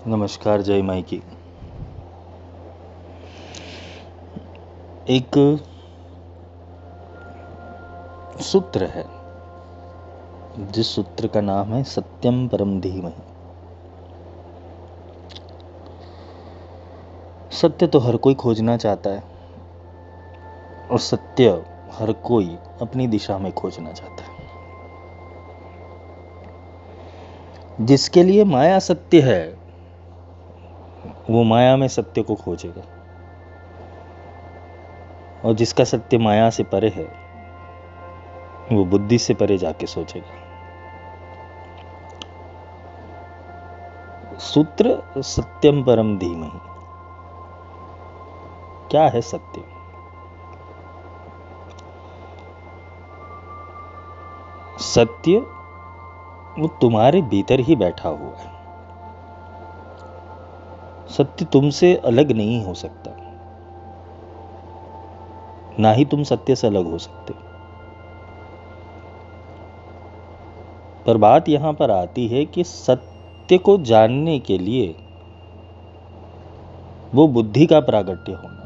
नमस्कार। जय माई की। एक सूत्र है जिस सूत्र का नाम है सत्यम परम धीमहि। सत्य तो हर कोई खोजना चाहता है और सत्य हर कोई अपनी दिशा में खोजना चाहता है। जिसके लिए माया सत्य है वो माया में सत्य को खोजेगा और जिसका सत्य माया से परे है वो बुद्धि से परे जाके सोचेगा। सूत्र सत्यम परम धीमहि। क्या है सत्य? सत्य वो तुम्हारे भीतर ही बैठा हुआ है। सत्य तुमसे अलग नहीं हो सकता, ना ही तुम सत्य से अलग हो सकते। पर बात यहां पर आती है कि सत्य को जानने के लिए वो बुद्धि का प्रागट्य होना।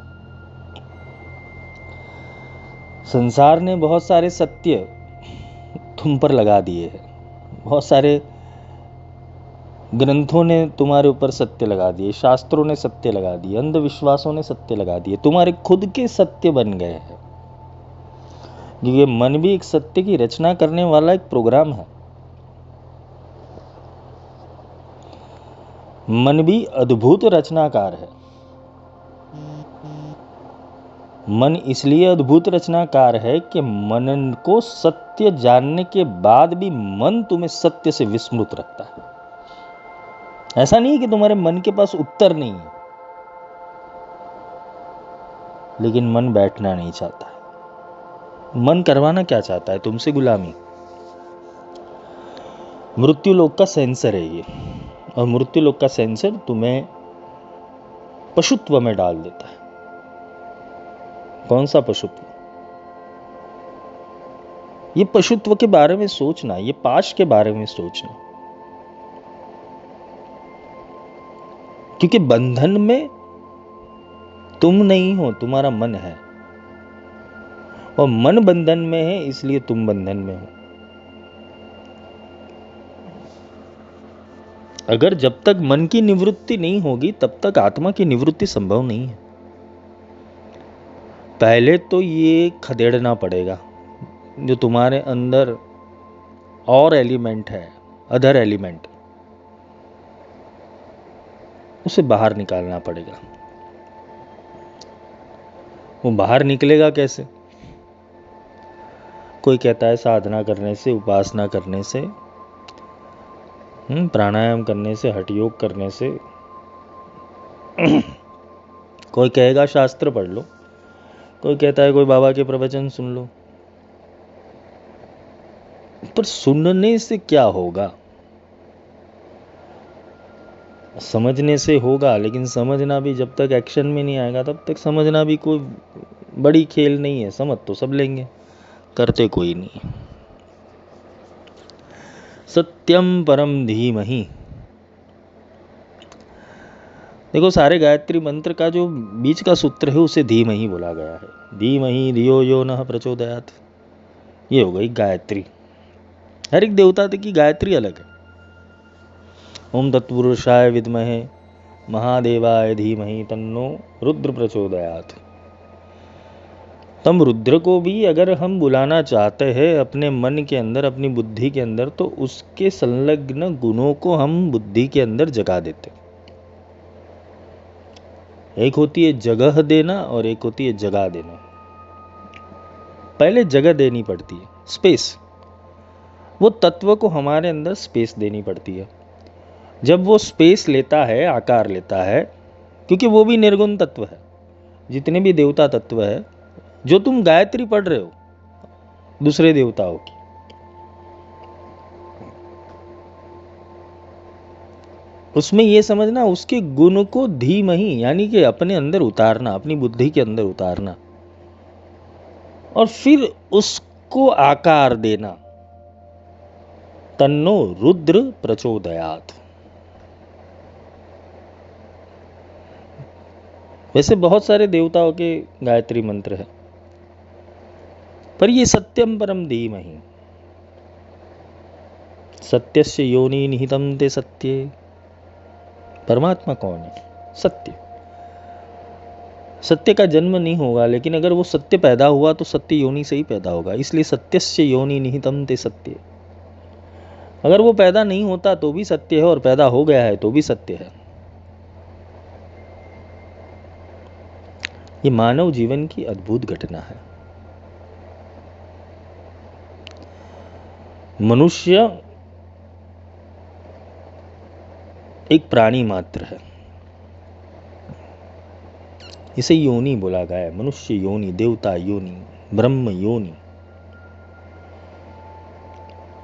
संसार ने बहुत सारे सत्य तुम पर लगा दिए हैं, बहुत सारे ग्रंथों ने तुम्हारे ऊपर सत्य लगा दिए, शास्त्रों ने सत्य लगा दिए, अंधविश्वासों ने सत्य लगा दिए, तुम्हारे खुद के सत्य बन गए हैं। ये मन भी एक सत्य की रचना करने वाला एक प्रोग्राम है। मन भी अद्भुत रचनाकार है। मन इसलिए अद्भुत रचनाकार है कि मन को सत्य जानने के बाद भी मन तुम्हें सत्य से विस्मृत रखता है। ऐसा नहीं कि तुम्हारे मन के पास उत्तर नहीं है, लेकिन मन बैठना नहीं चाहता है। मन करवाना क्या चाहता है? तुमसे गुलामी। मृत्यु लोक का सेंसर है ये, और मृत्यु लोक का सेंसर तुम्हें पशुत्व में डाल देता है। कौन सा पशुत्व? ये पशुत्व के बारे में सोचना, ये पाश के बारे में सोचना, क्योंकि बंधन में तुम नहीं हो, तुम्हारा मन है, और मन बंधन में है इसलिए तुम बंधन में हो। अगर जब तक मन की निवृत्ति नहीं होगी तब तक आत्मा की निवृत्ति संभव नहीं है। पहले तो ये खदेड़ना पड़ेगा जो तुम्हारे अंदर और एलिमेंट है, अदर एलिमेंट, उसे बाहर निकालना पड़ेगा। वो बाहर निकलेगा कैसे? कोई कहता है साधना करने से, उपासना करने से, प्राणायाम करने से, हठ योग करने से। कोई कहेगा शास्त्र पढ़ लो, कोई कहता है कोई बाबा के प्रवचन सुन लो। पर सुनने से क्या होगा? समझने से होगा, लेकिन समझना भी जब तक एक्शन में नहीं आएगा तब तक समझना भी कोई बड़ी खेल नहीं है। समझ तो सब लेंगे, करते कोई नहीं। सत्यम परम धीमहि। देखो, सारे गायत्री मंत्र का जो बीच का सूत्र है उसे धीमहि बोला गया है। धीमहि धियो यो नः प्रचोदयात्, ये हो गई गायत्री। हर एक देवता की गायत्री अलग है। ओम तत्पुरुषाय विद्महे महादेवाय धीमहि तन्नो रुद्र प्रचोदयात्। तम रुद्र को भी अगर हम बुलाना चाहते हैं अपने मन के अंदर, अपनी बुद्धि के अंदर, तो उसके संलग्न गुणों को हम बुद्धि के अंदर जगा देते। एक होती है जगह देना और एक होती है जगा देना। पहले जगह देनी पड़ती है, स्पेस। वो तत्व को हमारे अंदर स्पेस देनी पड़ती है। जब वो स्पेस लेता है, आकार लेता है, क्योंकि वो भी निर्गुण तत्व है। जितने भी देवता तत्व है, जो तुम गायत्री पढ़ रहे हो दूसरे देवताओं की, उसमें ये समझना उसके गुण को धीमहि, यानी कि अपने अंदर उतारना, अपनी बुद्धि के अंदर उतारना, और फिर उसको आकार देना। तन्नो रुद्र प्रचोदयात्। वैसे बहुत सारे देवताओं के गायत्री मंत्र है, पर ये सत्यम परम धीमहि, सत्यस्य योनि निहितम ते सत्ये। परमात्मा कौन है? सत्य। सत्य का जन्म नहीं होगा, लेकिन अगर वो सत्य पैदा हुआ तो सत्य योनि से ही पैदा होगा, इसलिए सत्यस्य योनि निहितम ते सत्ये। अगर वो पैदा नहीं होता तो भी सत्य है, और पैदा हो गया है तो भी सत्य है। ये मानव जीवन की अद्भुत घटना है। मनुष्य एक प्राणी मात्र है, इसे योनि बोला गया है। मनुष्य योनि, देवता योनि, ब्रह्म योनि।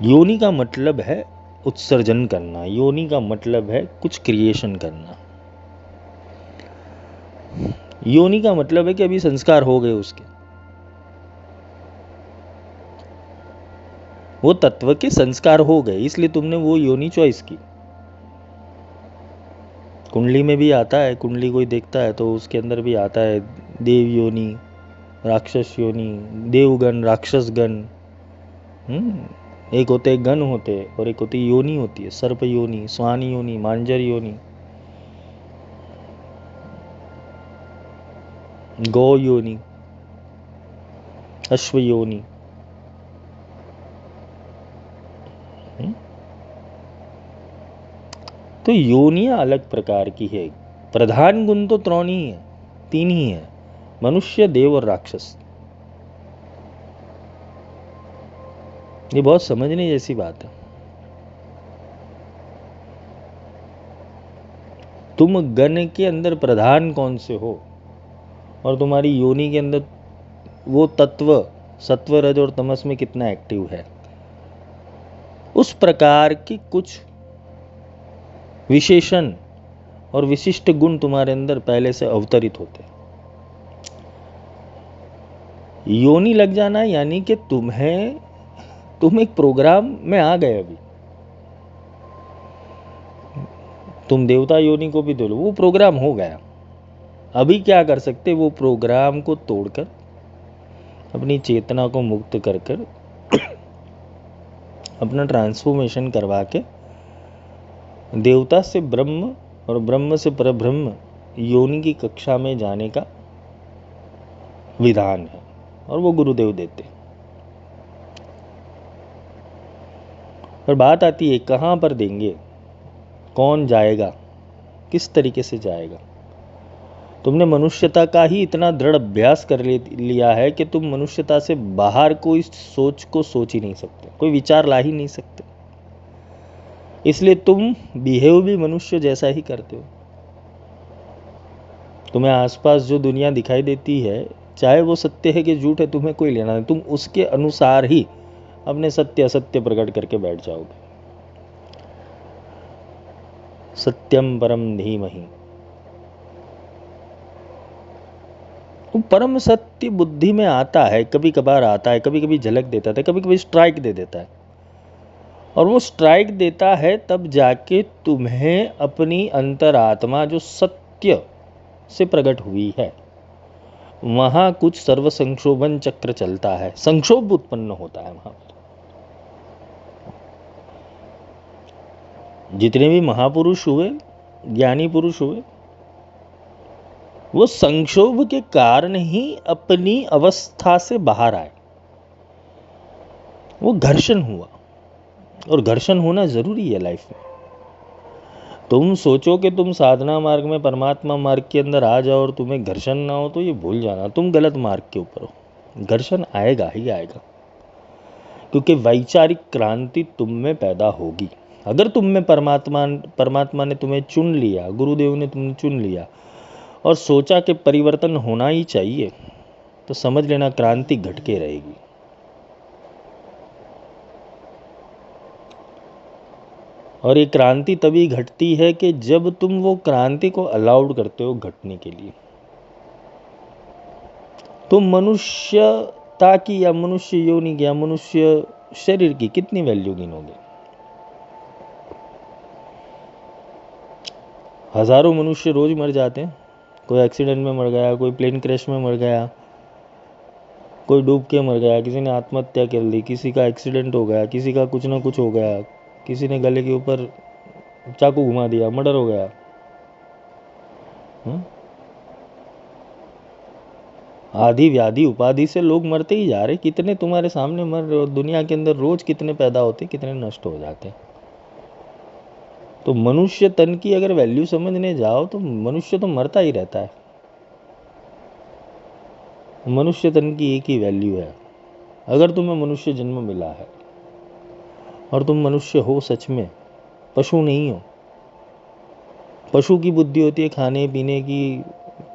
योनि का मतलब है उत्सर्जन करना, योनि का मतलब है कुछ क्रिएशन करना। योनि का मतलब है कि अभी संस्कार हो गए उसके, वो तत्व के संस्कार हो गए, इसलिए तुमने वो योनि चॉइस की। कुंडली में भी आता है, कुंडली कोई देखता है तो उसके अंदर भी आता है देव योनि, राक्षस योनि, देवगण, राक्षसगण। एक होते गण होते और एक होती योनि होती है, सर्प योनि, स्वान योनि, मांजर योनि, गौ योनि, अश्व योनि। तो योनियां अलग प्रकार की है। प्रधान गुण तो तीन ही है, तीन ही है, मनुष्य, देव और राक्षस। ये बहुत समझने जैसी बात है। तुम गण के अंदर प्रधान कौन से हो, और तुम्हारी योनि के अंदर वो तत्व सत्व, रज और तमस में कितना एक्टिव है, उस प्रकार की कुछ विशेषण और विशिष्ट गुण तुम्हारे अंदर पहले से अवतरित होते। योनि लग जाना यानी कि तुम एक प्रोग्राम में आ गए। अभी तुम देवता योनि को भी दे लो, वो प्रोग्राम हो गया। अभी क्या कर सकते, वो प्रोग्राम को तोड़कर अपनी चेतना को मुक्त कर अपना ट्रांसफॉर्मेशन करवा के देवता से ब्रह्म और ब्रह्म से परब्रह्म योनि की कक्षा में जाने का विधान है, और वो गुरुदेव देते। और बात आती है कहाँ पर देंगे, कौन जाएगा, किस तरीके से जाएगा। तुमने मनुष्यता का ही इतना दृढ़ अभ्यास कर लिया है कि तुम मनुष्यता से बाहर कोई सोच को सोच ही नहीं सकते, कोई विचार ला ही नहीं सकते। इसलिए तुम बिहेव भी मनुष्य जैसा ही करते हो। तुम्हें आसपास जो दुनिया दिखाई देती है, चाहे वो सत्य है कि झूठ है, तुम्हें कोई लेना नहीं, तुम उसके अनुसार ही अपने सत्य असत्य प्रकट करके बैठ जाओगे। सत्यम परम धीमहि। परम सत्य बुद्धि में आता है, कभी कभार आता है, कभी कभी झलक देता है, कभी कभी स्ट्राइक दे देता है। और वो स्ट्राइक देता है तब जाके तुम्हें अपनी अंतरात्मा जो सत्य से प्रकट हुई है, वहां कुछ सर्व संक्षोभन चक्र चलता है, संक्षोभ उत्पन्न होता है वहां पर। जितने भी महापुरुष हुए, ज्ञानी पुरुष हुए, वो संक्षोभ के कारण ही अपनी अवस्था से बाहर आए। वो घर्षण हुआ, और घर्षण होना जरूरी है लाइफ में। तुम सोचो कि तुम साधना मार्ग में, परमात्मा मार्ग के अंदर आ जाओ और तुम्हें घर्षण ना हो, तो ये भूल जाना, तुम गलत मार्ग के ऊपर हो। घर्षण आएगा ही आएगा, क्योंकि वैचारिक क्रांति तुम में पैदा होगी। अगर तुम में परमात्मा ने तुम्हें चुन लिया, गुरुदेव ने तुम्हें चुन लिया और सोचा कि परिवर्तन होना ही चाहिए, तो समझ लेना क्रांति घट के रहेगी। और ये क्रांति तभी घटती है कि जब तुम वो क्रांति को अलाउड करते हो घटने के लिए। तुम मनुष्यता की या मनुष्य योनि की या मनुष्य शरीर की कितनी वैल्यू गिनोगे? हजारों मनुष्य रोज मर जाते हैं, कोई एक्सीडेंट में मर गया, कोई प्लेन क्रैश में मर गया, कोई डूब के मर गया, किसी ने आत्महत्या कर ली, किसी का एक्सीडेंट हो गया, किसी का कुछ ना कुछ हो गया, किसी ने गले के ऊपर चाकू घुमा दिया, मर्डर हो गया। आदि व्याधि उपाधि से लोग मरते ही जा रहे। कितने तुम्हारे सामने मर रहे हो दुनिया के अंदर, रोज कितने पैदा होते, कितने नष्ट हो जाते। तो मनुष्य तन की अगर वैल्यू समझने जाओ तो मनुष्य तो मरता ही रहता है। मनुष्य तन की एक ही वैल्यू है। अगर तुम्हें मनुष्य जन्म मिला है और तुम मनुष्य हो सच में, पशु नहीं हो। पशु की बुद्धि होती है खाने पीने की,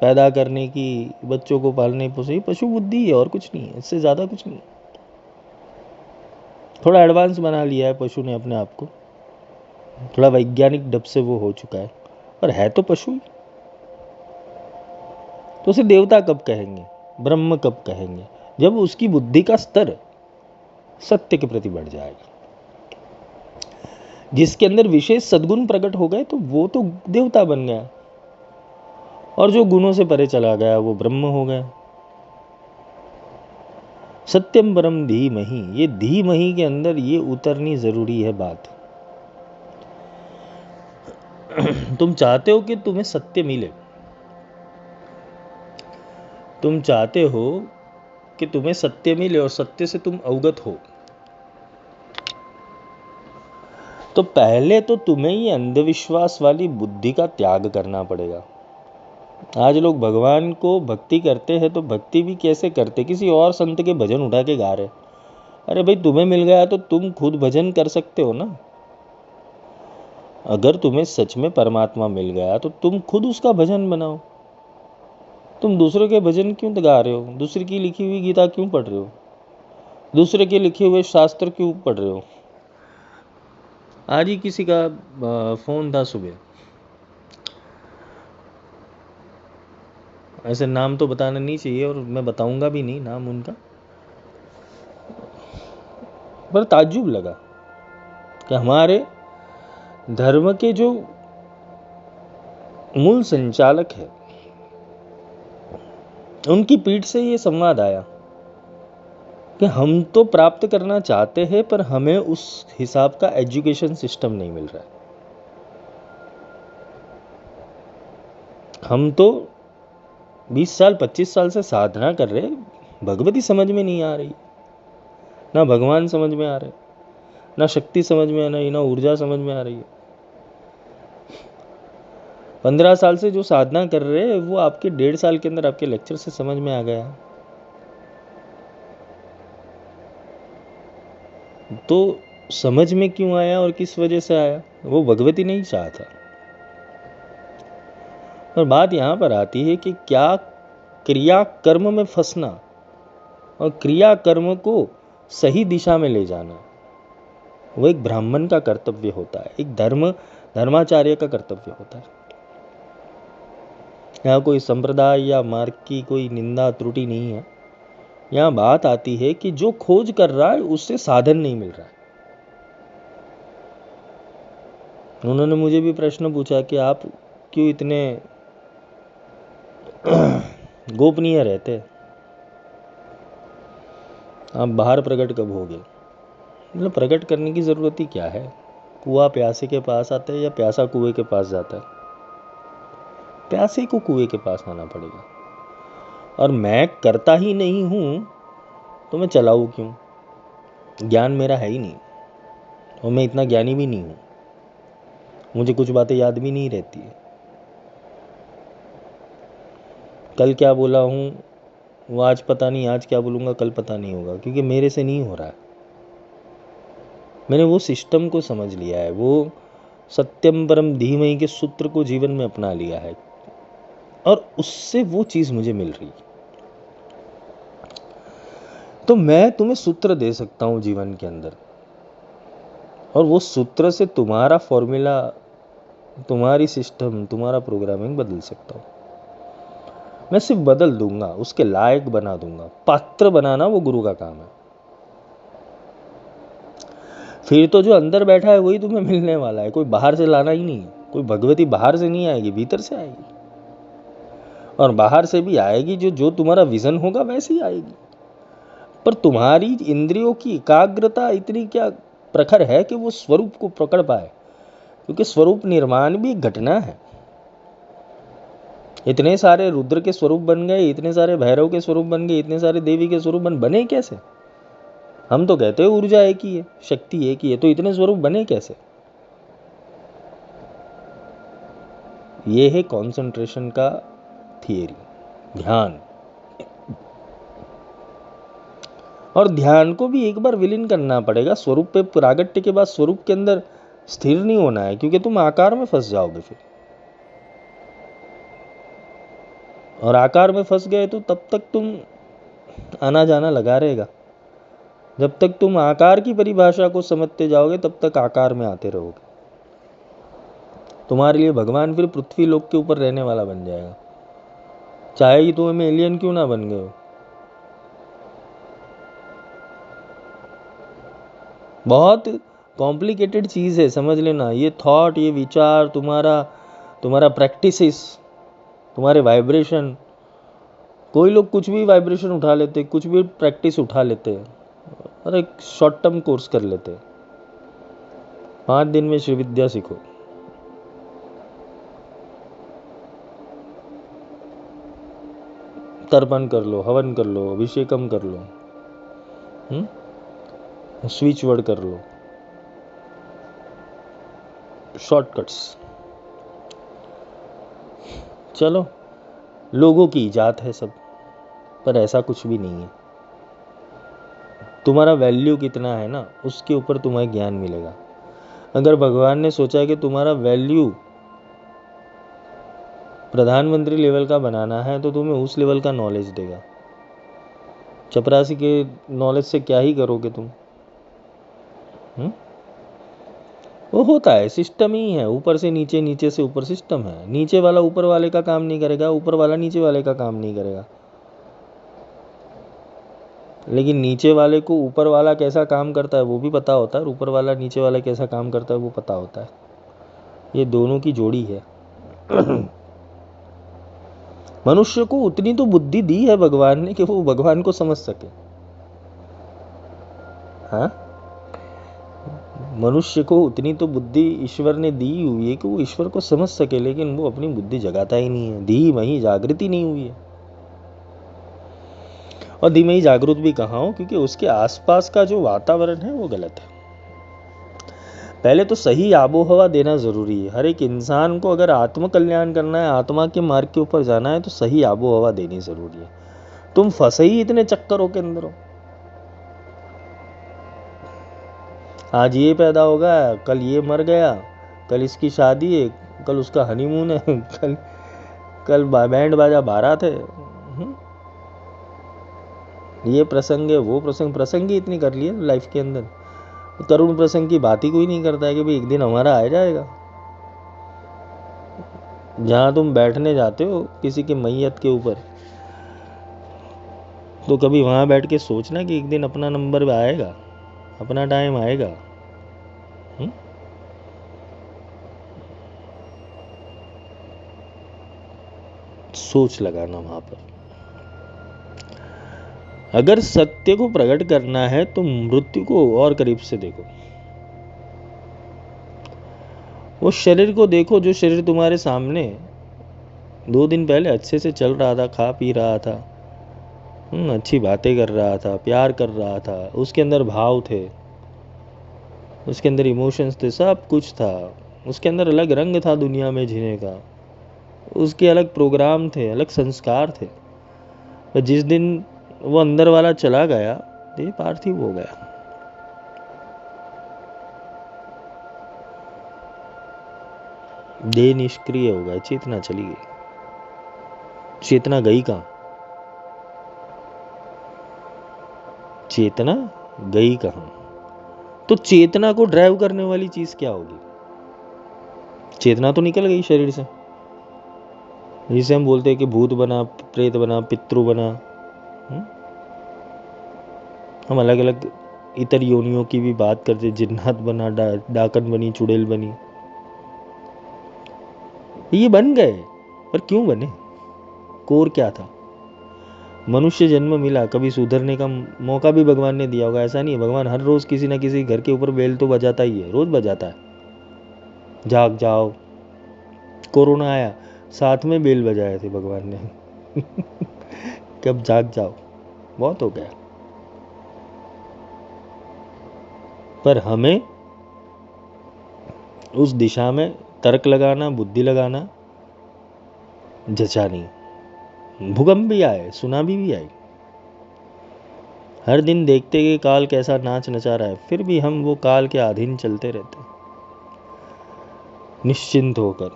पैदा करने की, बच्चों को पालने पोसने, पशु बुद्धि है और कुछ नहीं है, इससे ज़्यादा कुछ नहीं। थोड़ा एडवांस बना लिया है पशु ने अपने आप को, थोड़ा वैज्ञानिक ढब से वो हो चुका है, पर है तो पशु ही। तो उसे देवता कब कहेंगे, ब्रह्म कब कहेंगे? जब उसकी बुद्धि का स्तर सत्य के प्रति बढ़ जाएगा, जिसके अंदर विशेष सद्गुण प्रकट हो गए तो वो तो देवता बन गया, और जो गुणों से परे चला गया वो ब्रह्म हो गया। सत्यम परम धीमहि, ये धीमहि के अंदर ये उतरनी जरूरी है बात। तुम चाहते हो कि तुम्हें सत्य मिले, तुम चाहते हो कि तुम्हें सत्य मिले और सत्य से तुम अवगत हो, तो पहले तो तुम्हें ये अंधविश्वास वाली बुद्धि का त्याग करना पड़ेगा। आज लोग भगवान को भक्ति करते हैं तो भक्ति भी कैसे करते, किसी और संत के भजन उठा के गा रहे। अरे भाई, तुम्हें मिल गया तो तुम खुद भजन कर सकते हो ना। अगर तुम्हें सच में परमात्मा मिल गया तो तुम खुद उसका भजन बनाओ। तुम दूसरों के भजन क्यों गा रहे हो? दूसरे की लिखी हुई गीता क्यों पढ़ रहे हो? दूसरे के लिखे हुए शास्त्र क्यों पढ़ रहे हो? आज ही किसी का फोन था सुबह, ऐसे नाम तो बताना नहीं चाहिए और मैं बताऊंगा भी नहीं नाम उनका, पर ताज्जुब लगा कि हमारे धर्म के जो मूल संचालक है उनकी पीठ से ये संवाद आया कि हम तो प्राप्त करना चाहते हैं पर हमें उस हिसाब का एजुकेशन सिस्टम नहीं मिल रहा है। हम तो 20 साल 25 साल से साधना कर रहे, भगवती समझ में नहीं आ रही, ना भगवान समझ में आ रहे, ना शक्ति समझ में आ रही, ना ऊर्जा समझ में आ रही है। 15 साल से जो साधना कर रहे हैं वो आपके 1.5 साल के अंदर आपके लेक्चर से समझ में आ गया। तो समझ में क्यों आया और किस वजह से आया? वो भगवती नहीं चाहता। और बात यहाँ पर आती है कि क्या क्रिया कर्म में फंसना और क्रिया कर्म को सही दिशा में ले जाना वो एक ब्राह्मण का कर्तव्य होता है, एक धर्माचार्य का कर्तव्य होता है। यहाँ कोई संप्रदाय या मार्ग की कोई निंदा त्रुटि नहीं है। यहाँ बात आती है कि जो खोज कर रहा है उससे साधन नहीं मिल रहा है। उन्होंने मुझे भी प्रश्न पूछा कि आप क्यों इतने गोपनीय रहते, आप बाहर प्रकट कब होगे? मतलब प्रकट करने की ज़रूरत ही क्या है? कुआं प्यासे के पास आता है या प्यासा कुएं के पास जाता है? प्यासे को कुएं के पास आना पड़ेगा। और मैं करता ही नहीं हूँ तो मैं चलाऊँ क्यों? ज्ञान मेरा है ही नहीं और मैं इतना ज्ञानी भी नहीं हूँ, मुझे कुछ बातें याद भी नहीं रहती है। कल क्या बोला हूँ वो आज पता नहीं, आज क्या बोलूँगा कल पता नहीं होगा, क्योंकि मेरे से नहीं हो रहा है। मैंने वो सिस्टम को समझ लिया है, वो सत्यम परम धीमहि के सूत्र को जीवन में अपना लिया है और उससे वो चीज़ मुझे मिल रही। तो मैं तुम्हें सूत्र दे सकता हूँ जीवन के अंदर, और वो सूत्र से तुम्हारा फॉर्मूला, तुम्हारी सिस्टम, तुम्हारा प्रोग्रामिंग बदल सकता हूँ। मैं सिर्फ बदल दूंगा, उसके लायक बना दूंगा। पात्र बनाना वो गुरु का काम है। फिर तो जो अंदर बैठा है वही तुम्हें मिलने वाला है, कोई बाहर से लाना ही नहीं है। कोई भगवती बाहर से नहीं आएगी, भीतर से आएगी। और बाहर से भी आएगी, जो जो तुम्हारा विजन होगा वैसे ही आएगी। पर तुम्हारी इंद्रियों की एकाग्रता इतनी क्या प्रखर है कि वो स्वरूप को पकड़ पाए, क्योंकि स्वरूप निर्माण भी एक घटना है। इतने सारे रुद्र के स्वरूप बन गए, इतने सारे भैरव के स्वरूप बन गए, इतने सारे देवी के स्वरूप बने कैसे? हम तो कहते हैं ऊर्जा एक ही है, शक्ति एक ही है, तो इतने स्वरूप बने कैसे? ये है कंसंट्रेशन का थियरी, ध्यान। और ध्यान को भी एक बार विलीन करना पड़ेगा स्वरूप पे। प्रागट्य के बाद स्वरूप के अंदर स्थिर नहीं होना है, क्योंकि तुम आकार में फंस जाओगे फिर। और आकार में फंस गए तो तब तक तुम आना जाना लगा रहेगा। जब तक तुम आकार की परिभाषा को समझते जाओगे तब तक आकार में आते रहोगे। तुम्हारे लिए भगवान फिर पृथ्वी लोक के ऊपर रहने वाला बन जाएगा, चाहे ही तुम एलियन क्यों ना बन गए हो। बहुत कॉम्प्लिकेटेड चीज़ है, समझ लेना। ये थॉट, ये विचार, तुम्हारा प्रैक्टिसेस, तुम्हारे वाइब्रेशन। कोई लोग कुछ भी वाइब्रेशन उठा लेते, कुछ भी प्रैक्टिस उठा लेते हैं और एक शॉर्ट टर्म कोर्स कर लेते हैं। 5 दिन में श्री विद्या सीखो। तर्पण कर लो, हवन कर लो, अभिषेकम कर लो, स्विच वर्ड कर लो, शॉर्टकट्स। चलो, लोगों की इजात है सब, पर ऐसा कुछ भी नहीं है। तुम्हारा वैल्यू कितना है ना, उसके ऊपर तुम्हें ज्ञान मिलेगा। अगर भगवान ने सोचा कि तुम्हारा वैल्यू प्रधानमंत्री लेवल का बनाना है तो तुम्हें उस लेवल का नॉलेज देगा। चपरासी के नॉलेज से क्या ही करोगे तुम? वो होता है, सिस्टम ही है, ऊपर से नीचे, नीचे से ऊपर सिस्टम है। नीचे वाला ऊपर वाले का काम नहीं करेगा, ऊपर वाला नीचे वाले का काम नहीं करेगा। लेकिन नीचे वाले को ऊपर वाला कैसा काम करता है वो भी पता होता है, और ऊपर वाला नीचे वाला कैसा काम करता है वो पता होता है। ये दोनों की जोड़ी है। मनुष्य को उतनी तो बुद्धि दी है भगवान ने कि वो भगवान को समझ सके। हाँ, मनुष्य को उतनी तो बुद्धि ईश्वर ने दी हुई है कि वो ईश्वर को समझ सके, लेकिन वो अपनी बुद्धि जगाता ही नहीं है। धीमहि जागृति नहीं हुई है। और धीमहि जागृत भी कहाँ हो, क्योंकि उसके आसपास का जो वातावरण है वो गलत है। पहले तो सही आबो हवा देना जरूरी है। हर एक इंसान को अगर आत्म कल्याण करना है, आत्मा के मार्ग के ऊपर जाना है, तो सही आबो हवा देनी जरूरी है। तुम फंसे ही इतने चक्करों के अंदर हो। आज ये पैदा होगा, कल ये मर गया, कल इसकी शादी है, कल उसका हनीमून है, कल बैंड बाजा बारात है, ये प्रसंग है, वो प्रसंग ही इतनी कर लिए लाइफ के अंदर। करुण प्रसंग की बात ही कोई नहीं करता है कि भाई एक दिन हमारा आ जाएगा। जहाँ तुम बैठने जाते हो किसी के मैयत के ऊपर, तो कभी वहाँ बैठ के सोचना कि एक दिन अपना नंबर आएगा, अपना टाइम आएगा। सोच लगाना वहाँ पर। अगर सत्य को प्रकट करना है तो मृत्यु को और करीब से देखो। वो शरीर को देखो, जो शरीर तुम्हारे सामने 2 दिन पहले अच्छे से चल रहा था, खा पी रहा था, अच्छी बातें कर रहा था, प्यार कर रहा था, उसके अंदर भाव थे, उसके अंदर इमोशंस थे, सब कुछ था। उसके अंदर अलग रंग था दुनिया में जीने का, उसके अलग प्रोग्राम थे, अलग संस्कार थे। और जिस दिन वो अंदर वाला चला गया, देह पार्थिव हो गया। देह निष्क्रिय हो गया, चेतना चली गई। चेतना गई कहाँ? चेतना गई कहाँ? तो चेतना को ड्राइव करने वाली चीज क्या होगी? चेतना तो निकल गई शरीर से, जिसे हम बोलते हैं कि भूत बना, प्रेत बना, पितृ बना। हम अलग अलग इतर योनियों की भी बात करते, जिन्नात बना, डाकन बनी, चुड़ैल बनी। ये बन गए, पर क्यों बने? कोर क्या था? मनुष्य जन्म मिला, कभी सुधरने का मौका भी भगवान ने दिया होगा? ऐसा नहीं है। भगवान हर रोज किसी ना किसी घर के ऊपर बेल तो बजाता ही है, रोज बजाता है। जाग जाओ। कोरोना आया, साथ में बेल बजाए थे भगवान ने। कब जाग जाओ, बहुत हो गया। पर हमें उस दिशा में तर्क लगाना, बुद्धि लगाना जचा नहीं। भूकंप भी आए, सुनामी भी आई, हर दिन देखते कि काल कैसा नाच नचा रहा है, फिर भी हम वो काल के अधीन चलते रहते निश्चिंत होकर।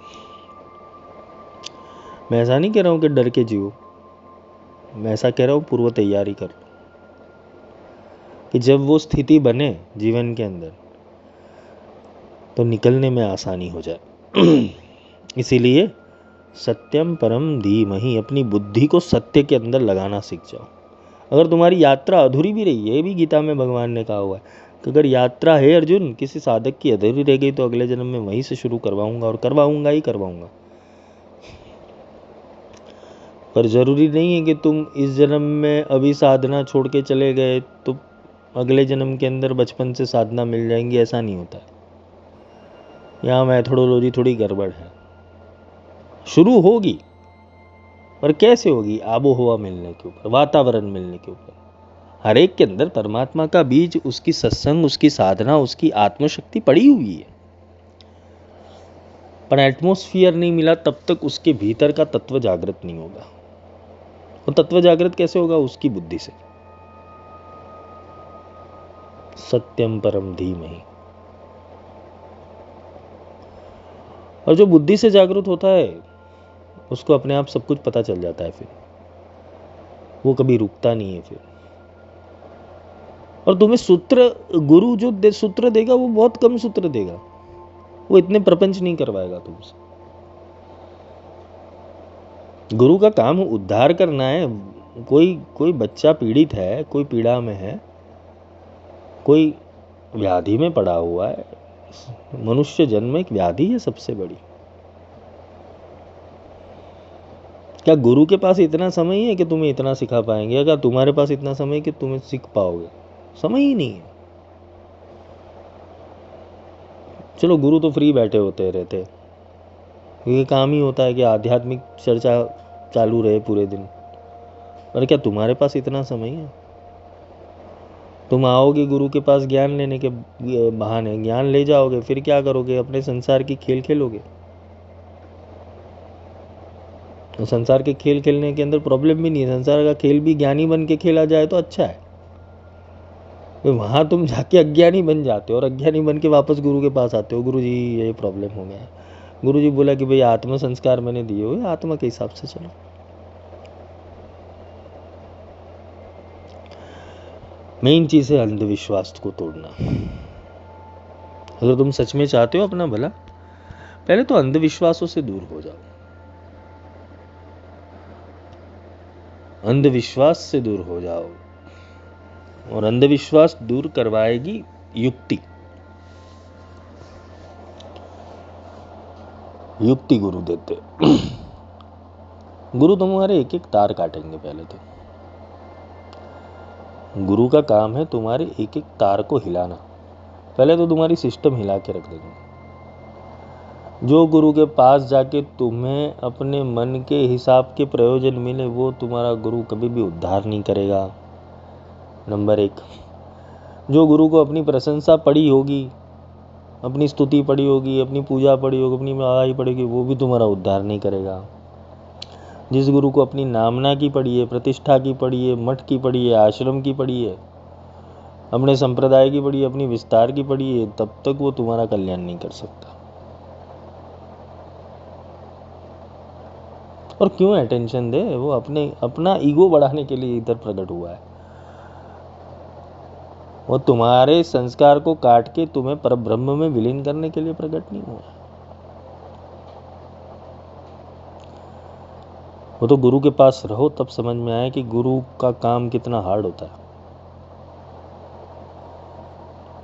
मैं ऐसा नहीं कह रहा हूं कि डर के जियो, मैं ऐसा कह रहा हूं पूर्व तैयारी कर लो कि जब वो स्थिति बने जीवन के अंदर तो निकलने में आसानी हो जाए। इसीलिए सत्यम परम धीमहि, अपनी बुद्धि को सत्य के अंदर लगाना सीख जाओ। अगर तुम्हारी यात्रा अधूरी भी रही है, ये भी गीता में भगवान ने कहा हुआ है कि अगर यात्रा है अर्जुन किसी साधक की अधूरी रह गई तो अगले जन्म में वहीं से शुरू करवाऊंगा, और करवाऊंगा ही करवाऊंगा। पर जरूरी नहीं है कि तुम इस जन्म में अभी साधना छोड़ के चले गए तो अगले जन्म के अंदर बचपन से साधना मिल जाएंगी, ऐसा नहीं होता है। यहाँ मैथोडोलॉजी थोड़ी गड़बड़ है। शुरू होगी, पर कैसे होगी? आबो हवा मिलने के ऊपर, वातावरण मिलने के ऊपर। हर एक के अंदर परमात्मा का बीज, उसकी सत्संग, उसकी साधना, उसकी आत्मशक्ति पड़ी हुई है, पर एटमॉस्फियर नहीं मिला तब तक उसके भीतर का तत्व जागृत नहीं होगा। वो तत्व जागृत कैसे होगा? उसकी बुद्धि से। सत्यम परम धीमहि। और जो बुद्धि से जागृत होता है उसको अपने आप सब कुछ पता चल जाता है, फिर वो कभी रुकता नहीं है फिर। और तुम्हें सूत्र, गुरु जो सूत्र देगा वो बहुत कम सूत्र देगा, वो इतने प्रपंच नहीं करवाएगा तुमसे। गुरु का काम उद्धार करना है। कोई बच्चा पीड़ित है, कोई पीड़ा में है, कोई व्याधि में पड़ा हुआ है। मनुष्य जन्म एक व्याधि है सबसे बड़ी। क्या गुरु के पास इतना समय है कि तुम्हें इतना सिखा पाएंगे? अगर तुम्हारे पास इतना समय कि तुम्हें सीख पाओगे? समय ही नहीं है। चलो गुरु तो फ्री बैठे होते रहते, ये काम ही होता है कि आध्यात्मिक चर्चा चालू रहे पूरे दिन। पर क्या तुम्हारे पास इतना समय है? तुम आओगे गुरु के पास ज्ञान लेने के बहाने, ज्ञान ले जाओगे, फिर क्या करोगे? अपने संसार की खेल खेलोगे। तो संसार के खेल खेलने के अंदर प्रॉब्लम भी नहीं है। संसार का खेल भी ज्ञानी बन के खेला जाए तो अच्छा है। वहां तुम जाके अज्ञानी बन जाते हो और अज्ञानी बन के वापस गुरु के पास आते हो, गुरु जी ये प्रॉब्लम हो गया। गुरु जी बोला कि भाई आत्म संस्कार मैंने दिए हुए, आत्मा के हिसाब से चलो। मेन चीज है अंधविश्वास को तोड़ना। अगर तुम सच में चाहते हो अपना भला, पहले तो अंधविश्वासों से दूर हो जाओ। अंधविश्वास से दूर हो जाओ, और अंधविश्वास दूर करवाएगी युक्ति। युक्ति गुरु देते। गुरु तुम्हारे एक एक तार काटेंगे। पहले तो गुरु का काम है तुम्हारे एक एक तार को हिलाना। पहले तो तुम्हारी सिस्टम हिला के रख देंगे। जो गुरु के पास जाके तुम्हें अपने मन के हिसाब के प्रयोजन मिले, वो तुम्हारा गुरु कभी भी उद्धार नहीं करेगा। नंबर एक। जो गुरु को अपनी प्रशंसा पड़ी होगी, अपनी स्तुति पड़ी होगी, अपनी पूजा पड़ी होगी, अपनी महाई पड़ेगी, वो भी तुम्हारा उद्धार नहीं करेगा। जिस गुरु को अपनी नामना की पड़ी है, प्रतिष्ठा की पड़ी है, मठ की पड़ी है, आश्रम की पड़ी है, अपने संप्रदाय की पड़ी है, अपनी विस्तार की पड़ी है, तब तक वो तुम्हारा कल्याण नहीं कर सकता। और क्यों अटेंशन दे? वो अपना ईगो बढ़ाने के लिए इधर प्रकट हुआ है। वो तुम्हारे संस्कार को काट के तुम्हें परब्रह्म में विलीन करने के लिए प्रकट नहीं हुआ। वो तो गुरु के पास रहो तब समझ में आए कि गुरु का काम कितना हार्ड होता है।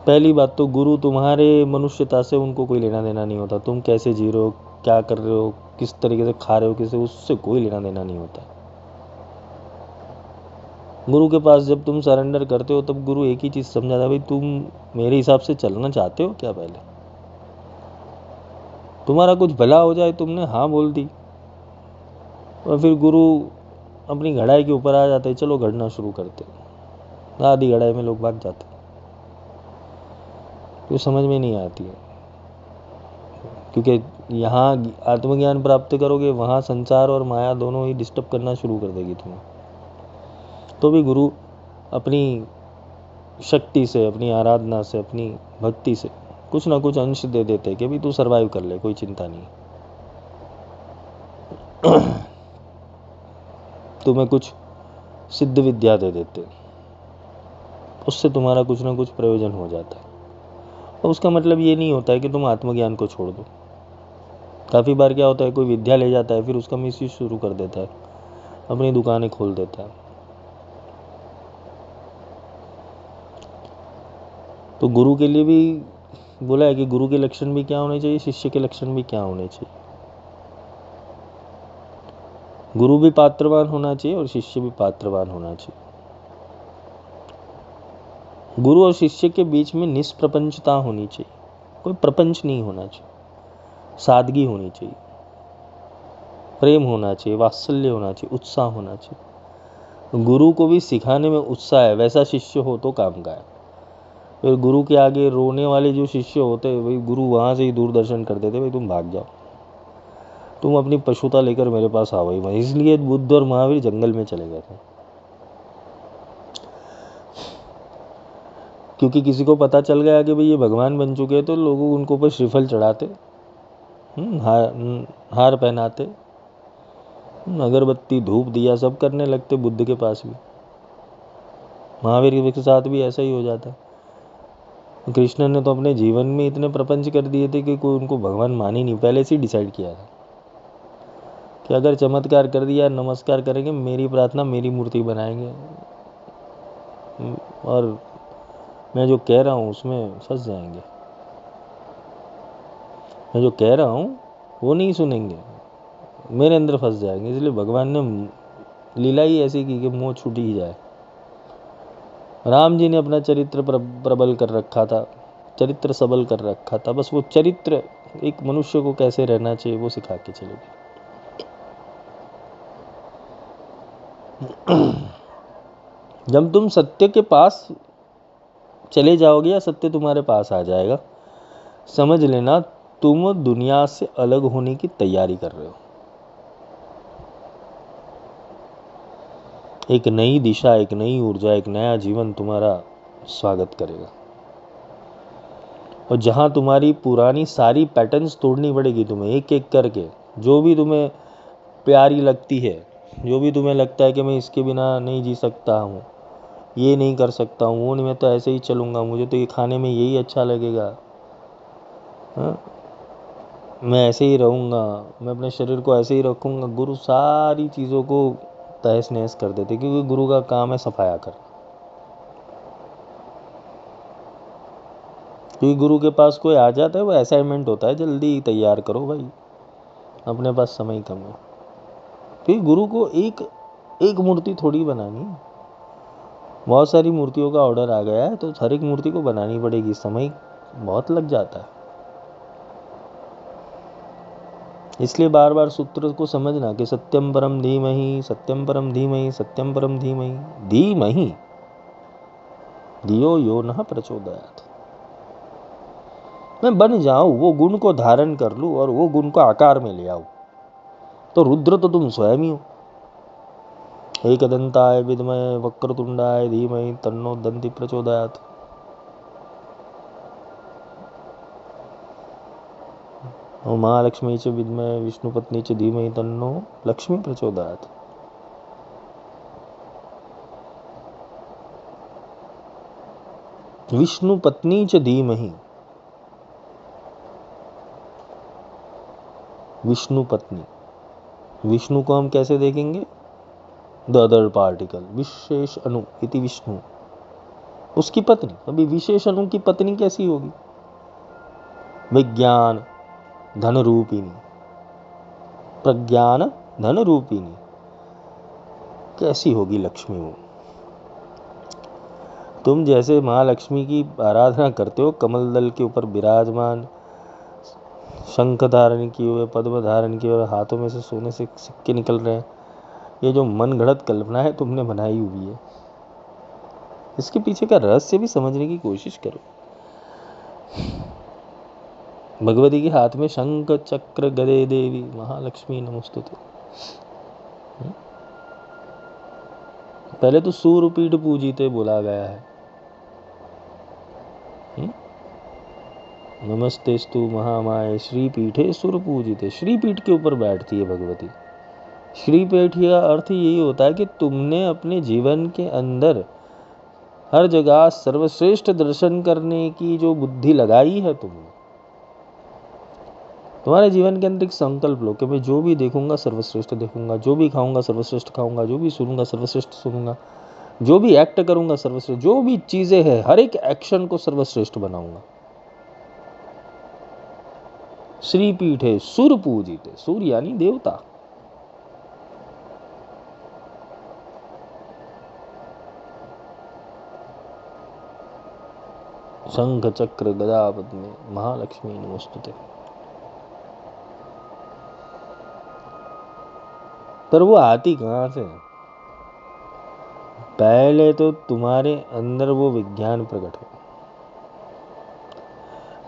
पहली बात तो गुरु तुम्हारे मनुष्यता से उनको कोई लेना देना नहीं होता। तुम कैसे जी रहे हो, क्या कर रहे हो, किस तरीके से खा रहे हो, किसे, उससे कोई लेना देना नहीं होता। गुरु के पास जब तुम सरेंडर करते हो तब गुरु एक ही चीज़ समझाता है, भाई तुम मेरे हिसाब से चलना चाहते हो क्या? पहले तुम्हारा कुछ भला हो जाए, तुमने हाँ बोल दी और फिर गुरु अपनी घड़ाई के ऊपर आ जाते, चलो घड़ना शुरू करते, आधी घड़ाई में लोग भाग जाते। तो समझ में नहीं आती है, क्योंकि यहाँ आत्मज्ञान प्राप्त करोगे, वहाँ संसार और माया दोनों ही डिस्टर्ब करना शुरू कर देगी तुम्हें। तो भी गुरु अपनी शक्ति से, अपनी आराधना से, अपनी भक्ति से कुछ ना कुछ अंश दे देते कि भी तू सरवाइव कर ले, कोई चिंता नहीं। तुम्हें कुछ सिद्ध विद्या दे देते, उससे तुम्हारा कुछ ना कुछ प्रयोजन हो जाता है। और उसका मतलब ये नहीं होता है कि तुम आत्मज्ञान को छोड़ दो। काफ़ी बार क्या होता है, कोई विद्या ले जाता है, फिर उसका मिसयूज शुरू कर देता है, अपनी दुकानें खोल देता है। तो गुरु के लिए भी बोला है कि गुरु के लक्षण भी क्या होने चाहिए, शिष्य के लक्षण भी क्या होने चाहिए। गुरु भी पात्रवान होना चाहिए और शिष्य भी पात्रवान होना चाहिए। गुरु और शिष्य के बीच में निष्प्रपंचता होनी चाहिए, कोई प्रपंच नहीं होना चाहिए, सादगी होनी चाहिए, प्रेम होना चाहिए, वात्सल्य होना चाहिए, उत्साह होना चाहिए। गुरु को भी सिखाने में उत्साह है, वैसा शिष्य हो तो काम का है। फिर गुरु के आगे रोने वाले जो शिष्य होते हैं, भाई गुरु वहाँ से ही दूरदर्शन कर देते, भाई तुम भाग जाओ, तुम अपनी पशुता लेकर मेरे पास आओ ही मत। इसलिए बुद्ध और महावीर जंगल में चले गए थे, क्योंकि किसी को पता चल गया कि भाई ये भगवान बन चुके हैं, तो लोग उनको ऊपर श्रीफल चढ़ाते, हार पहनाते, अगरबत्ती धूप दिया सब करने लगते। बुद्ध के पास भी, महावीर के साथ भी ऐसा ही हो जाता। कृष्ण ने तो अपने जीवन में इतने प्रपंच कर दिए थे कि कोई उनको भगवान मान ही नहीं, पहले से ही डिसाइड किया था कि अगर चमत्कार कर दिया, नमस्कार करेंगे, मेरी प्रार्थना, मेरी मूर्ति बनाएंगे, और मैं जो कह रहा हूँ उसमें फंस जाएंगे, मैं जो कह रहा हूँ वो नहीं सुनेंगे, मेरे अंदर फंस जाएंगे। इसलिए भगवान ने लीला ही ऐसी की कि मुँह छूट ही जाए। राम जी ने अपना चरित्र प्रबल कर रखा था, चरित्र सबल कर रखा था, बस वो चरित्र एक मनुष्य को कैसे रहना चाहिए वो सिखा के चले गए। जब तुम सत्य के पास चले जाओगे या सत्य तुम्हारे पास आ जाएगा, समझ लेना तुम दुनिया से अलग होने की तैयारी कर रहे हो। एक नई दिशा, एक नई ऊर्जा, एक नया जीवन तुम्हारा स्वागत करेगा। और जहाँ तुम्हारी पुरानी सारी पैटर्न्स तोड़नी पड़ेगी तुम्हें, एक एक करके। जो भी तुम्हें प्यारी लगती है, जो भी तुम्हें लगता है कि मैं इसके बिना नहीं जी सकता हूँ, ये नहीं कर सकता हूँ, वो नहीं, मैं तो ऐसे ही चलूँगा, मुझे तो ये खाने में यही अच्छा लगेगा, मैं ऐसे ही रहूँगा, मैं अपने शरीर को ऐसे ही रखूँगा। गुरु सारी चीज़ों को तहस नहस कर देते, क्योंकि गुरु का काम है सफाया करना। क्योंकि गुरु के पास कोई आ जाता है, वो असाइनमेंट होता है, जल्दी तैयार करो भाई, अपने पास समय कम है। क्योंकि गुरु को एक मूर्ति थोड़ी बनानी है, बहुत सारी मूर्तियों का ऑर्डर आ गया है, तो हर एक मूर्ति को बनानी पड़ेगी, समय बहुत लग जाता है। इसलिए बार बार सूत्र को समझना कि सत्यम परम धीमहि, सत्यम परम धीमहि, सत्यम परम धीमहि, धीमहि धियो यो नः प्रचोदयात्। मैं बन जाऊं, वो गुण को धारण कर लूं और वो गुण को आकार में ले आऊं, तो रुद्र तो तुम स्वयं ही हो। एकदंताय विद्महे वक्रतुंडाय धीमहि तन्नो दन्ति प्रचोदयात्। महालक्ष्मी च विद्महे विष्णुपत्नी च धीमहि तन्नो लक्ष्मी प्रचोदयात्। विष्णुपत्नी च धीमहि, विष्णु पत्नी, विष्णु को हम कैसे देखेंगे? द अदर पार्टिकल, विशेष अणु इति विष्णु, उसकी पत्नी। अभी विशेष अणु की पत्नी कैसी होगी? विज्ञान धन रूपिणी, प्रज्ञान धन रूपिणी, कैसी होगी लक्ष्मी वो? तुम जैसे महालक्ष्मी की आराधना करते हो, कमल दल के ऊपर विराजमान, शंख धारण किए हुए, पद्म धारण किए हुए, हाथों में से सोने से सिक्के निकल रहे हैं, ये जो मन गढ़ंत कल्पना है तुमने बनाई हुई है, इसके पीछे का रहस्य भी समझने की कोशिश करो। भगवती के हाथ में शंख चक्र गदे देवी महालक्ष्मी नमोस्तुते। पहले तो सूर्यपीठ पूजिते बोला गया है। नमस्तेस्तु महामाये श्रीपीठे सुर पूजिते। श्रीपीठ के ऊपर बैठती है भगवती। श्रीपीठ का अर्थ यही होता है कि तुमने अपने जीवन के अंदर हर जगह सर्वश्रेष्ठ दर्शन करने की जो बुद्धि लगाई है तुमने, तुम्हारे जीवन के अंदर एक संकल्प लो कि मैं जो भी देखूंगा सर्वश्रेष्ठ देखूंगा, जो भी खाऊंगा सर्वश्रेष्ठ खाऊंगा, जो भी सुनूंगा सर्वश्रेष्ठ सुनूंगा, जो भी एक्ट करूंगा सर्वश्रेष्ठ, जो भी चीजें हैं हर एक एक्शन को सर्वश्रेष्ठ बनाऊंगा। श्रीपीठ है सुर पूजित, सूर्य यानी देवता। शंख चक्र गदा पद्मे महालक्ष्मी नमोस्तुते। पर वो आती कहां से? पहले तो तुम्हारे अंदर वो विज्ञान प्रकट हो।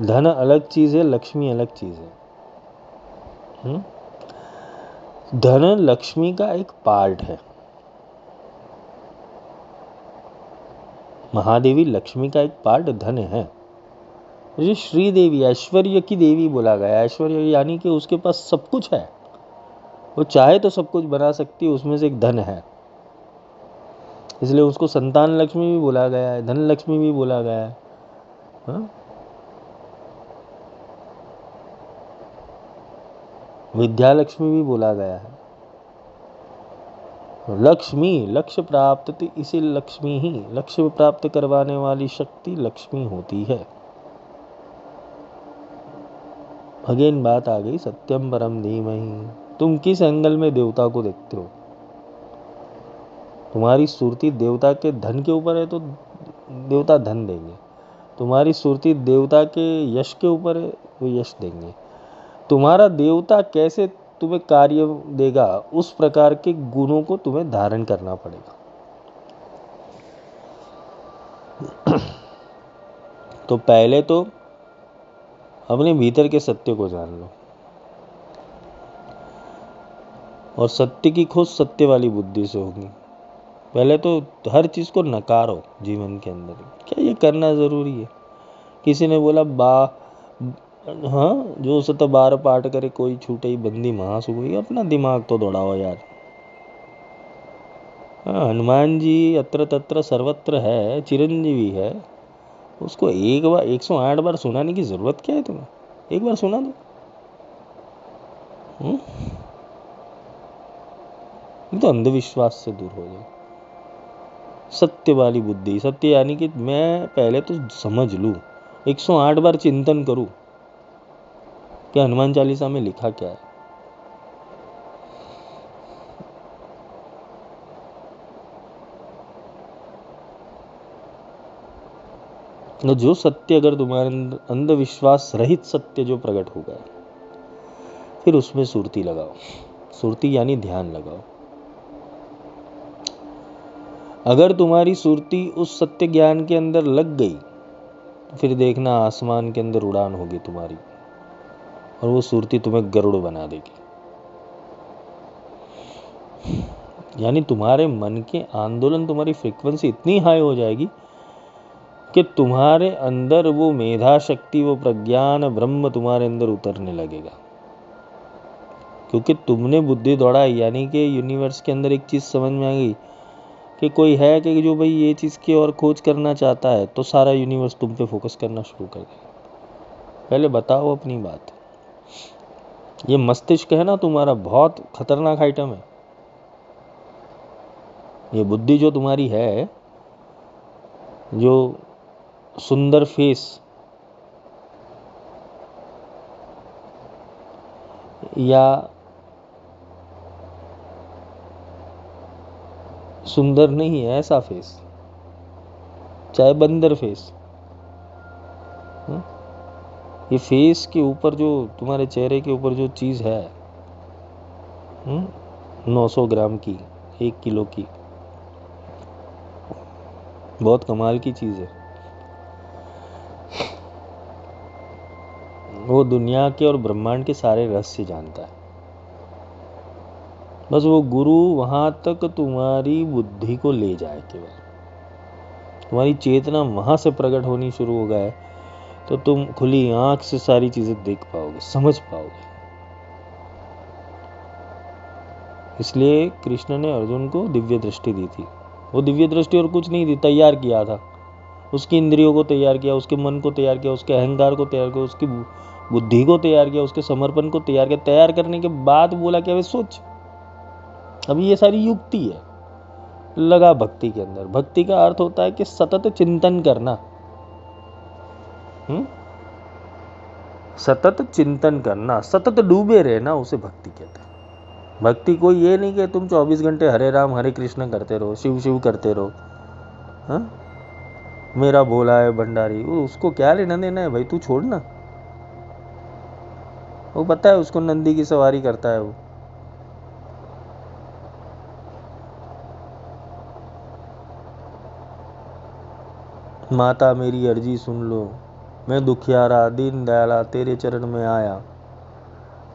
धन अलग चीज है, लक्ष्मी अलग चीज है। धन लक्ष्मी का एक पार्ट है। महादेवी लक्ष्मी का एक पार्ट धन है। ये श्री देवी ऐश्वर्य की देवी बोला गया। ऐश्वर्य यानी कि उसके पास सब कुछ है, वो चाहे तो सब कुछ बना सकती है, उसमें से एक धन है, इसलिए उसको संतान लक्ष्मी भी बोला गया है, धन लक्ष्मी भी बोला गया है। विद्या लक्ष्मी भी बोला गया है। लक्ष्मी लक्ष्य प्राप्त, इसे लक्ष्मी ही लक्ष्य प्राप्त करवाने वाली शक्ति लक्ष्मी होती है। अगेन बात आ गई सत्यम परम धीमहि। तुम किस एंगल में देवता को देखते हो? तुम्हारी सुरती देवता के धन के ऊपर है तो देवता धन देंगे। तुम्हारी सुरती देवता के यश के ऊपर है वो यश देंगे। तुम्हारा देवता कैसे तुम्हें कार्य देगा, उस प्रकार के गुणों को तुम्हें धारण करना पड़ेगा। तो पहले तो अपने भीतर के सत्य को जान लो, और सत्य की खोज सत्य वाली बुद्धि से होगी। पहले तो हर चीज को नकारो जीवन के अंदर। क्या ये करना जरूरी है? किसी ने बोला हाँ, जो सत बार पाठ करे कोई छूटे ही बंदी महासु हुई। अपना दिमाग तो दौड़ाओ यार। हनुमान जी अत्र तत्र सर्वत्र है, चिरंजीवी है, उसको एक बार 108 बार सुनाने की जरूरत क्या है तुम्हें? एक बार सुना दो। तो अंधविश्वास से दूर हो जाओ। सत्य वाली बुद्धि, सत्य यानी कि मैं पहले तो समझ लूं, 108 बार चिंतन करूं कि हनुमान चालीसा में लिखा क्या है। तो जो सत्य अगर तुम्हारे अंदर, अंधविश्वास रहित सत्य जो प्रकट होगा, फिर उसमें सुरती लगाओ। सुरती यानी ध्यान लगाओ। अगर तुम्हारी सुरती उस सत्य ज्ञान के अंदर लग गई, तो फिर देखना आसमान के अंदर उड़ान होगी तुम्हारी, और वो सुरती तुम्हें गरुड़ बना देगी। यानी तुम्हारे मन के आंदोलन, तुम्हारी फ्रीक्वेंसी इतनी हाई हो जाएगी कि तुम्हारे अंदर वो मेधा शक्ति, वो प्रज्ञान ब्रह्म तुम्हारे अंदर उतरने लगेगा। क्योंकि तुमने बुद्धि दौड़ाई, यानी कि यूनिवर्स के अंदर एक चीज समझ में आ गई कि कोई है कि जो भाई ये चीज की और खोज करना चाहता है, तो सारा यूनिवर्स तुम पे फोकस करना शुरू कर देगा। पहले बताओ अपनी बात। ये मस्तिष्क है ना तुम्हारा, बहुत खतरनाक आइटम है। ये बुद्धि जो तुम्हारी है, जो सुंदर फेस या सुंदर नहीं है ऐसा फेस, चाहे बंदर फेस। ये फेस के ऊपर जो तुम्हारे चेहरे के ऊपर जो चीज़ है 900 ग्राम की, 1 किलो की, बहुत कमाल की चीज़ है। वो दुनिया के और ब्रह्मांड के सारे रहस्य जानता है। बस वो गुरु वहाँ तक तुम्हारी बुद्धि को ले जाए, केवल तुम्हारी चेतना वहाँ से प्रकट होनी शुरू हो गया है तो तुम खुली आंख से सारी चीज़ें देख पाओगे, समझ पाओगे। इसलिए कृष्ण ने अर्जुन को दिव्य दृष्टि दी थी। वो दिव्य दृष्टि और कुछ नहीं थी, तैयार किया था। उसकी इंद्रियों को तैयार किया, उसके मन को तैयार किया, उसके अहंकार को तैयार किया, उसकी बुद्धि को तैयार किया, उसके समर्पण को तैयार किया। तैयार करने के बाद बोला कि अबे सोच। अभी ये सारी युक्ति है, लगा भक्ति के अंदर। भक्ति का अर्थ होता है कि सतत चिंतन करना। सतत चिंतन करना, सतत डूबे रहना, उसे भक्ति कहते हैं। भक्ति कोई ये नहीं कि तुम 24 घंटे हरे राम हरे कृष्ण करते रहो, शिव शिव करते रहो। मेरा भोला है भंडारी, उसको क्या लेना देना है भाई, तू छोड़ ना। वो पता है उसको नंदी की सवारी करता है वो। माता मेरी अर्जी सुन लो, मैं दुखियारा दीन दयाला तेरे चरण में आया।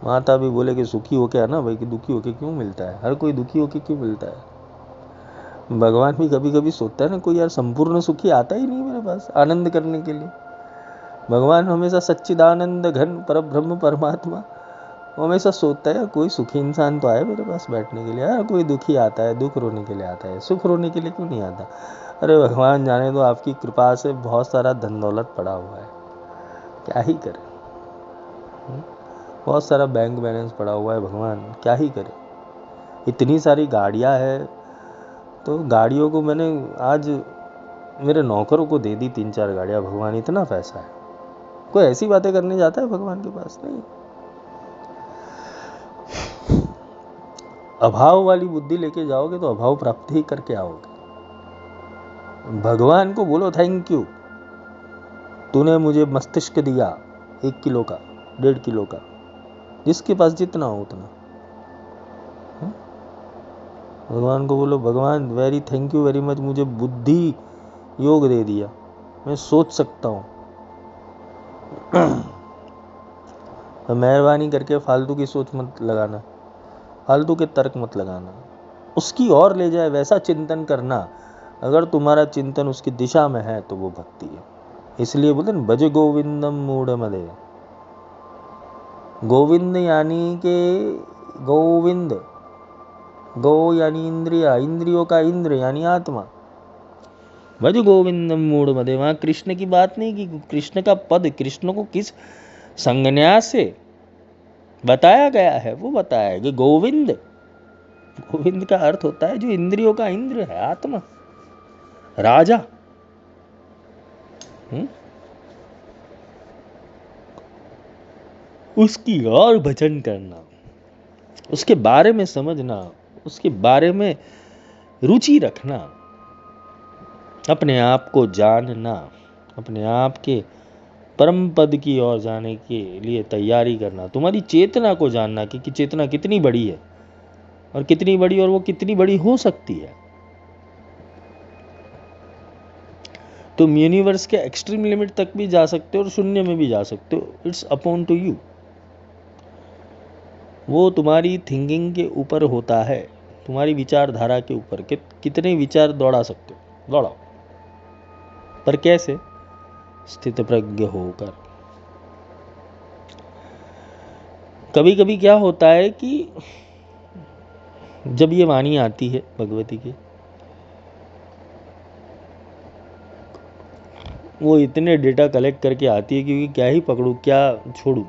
माता भी बोले कि सुखी हो क्या ना भाई, कि दुखी होके क्यों मिलता है, हर कोई दुखी होके क्यों मिलता है। भगवान भी कभी कभी सोचता है ना, कोई यार संपूर्ण सुखी आता ही नहीं मेरे पास आनंद करने के लिए। भगवान हमेशा सच्चिदानंद घन पर ब्रह्म परमात्मा, वो हमेशा सोचता है कोई सुखी इंसान तो आए मेरे पास बैठने के लिए। यार कोई दुखी आता है, दुख रोने के लिए आता है, सुख रोने के लिए क्यों नहीं आता। अरे भगवान जाने दो, आपकी कृपा से बहुत सारा धन दौलत पड़ा हुआ है, क्या ही करें। बहुत सारा बैंक बैलेंस पड़ा हुआ है, भगवान क्या ही करें। इतनी सारी गाड़ियां है, तो गाड़ियों को मैंने आज मेरे नौकरों को दे दी 3-4 गाड़ियां। भगवान इतना पैसा है, कोई ऐसी बातें करने जाता है भगवान के पास? नहीं। अभाव वाली बुद्धि लेके जाओगे तो अभाव प्राप्त ही करके आओगे। भगवान को बोलो थैंक यू, तूने मुझे मस्तिष्क दिया 1 किलो का, 1.5 किलो का, जिसके पास जितना हो उतना। भगवान को बोलो भगवान very thank you very much, मुझे बुद्धि योग दे दिया, मैं सोच सकता हूँ। तो मेहरबानी करके फालतू की सोच मत लगाना, फालतू के तर्क मत लगाना, उसकी ओर ले जाए वैसा चिंतन करना। अगर तुम्हारा चिंतन उसकी दिशा में है तो वो भक्ति है। इसलिए बोलते ना, भज गोविंदम मूढ़ मदे। गोविंद यानी के गोविंद, गो यानी इंद्रिया, इंद्रियों का इंद्र यानी आत्मा। भज गोविंदम मूढ़ मदे, वहां कृष्ण की बात नहीं की, कृष्ण का पद, कृष्ण को किस संज्ञा से बताया गया है वो बताया है कि गोविंद। गोविंद का अर्थ होता है जो इंद्रियों का इंद्र है, आत्मा, राजा। उसकी और भजन करना, उसके बारे में समझना, उसके बारे में रुचि रखना, अपने आप को जानना, अपने आप के परम पद की ओर जाने के लिए तैयारी करना, तुम्हारी चेतना को जानना कि चेतना कितनी बड़ी है और कितनी बड़ी, और वो कितनी बड़ी हो सकती है। तुम यूनिवर्स के एक्सट्रीम लिमिट तक भी जा सकते हो और शून्य में भी जा सकते हो, इट्स अपॉन टू यू। वो तुम्हारी थिंकिंग के ऊपर होता है, तुम्हारी विचारधारा के ऊपर, कितने विचार दौड़ा सकते हो, दौड़ाओ। पर कैसे? स्थित प्रज्ञ होकर। कभी कभी क्या होता है कि जब ये वाणी आती है भगवती की, वो इतने डेटा कलेक्ट करके आती है क्योंकि क्या ही पकड़ूं, क्या छोड़ूं।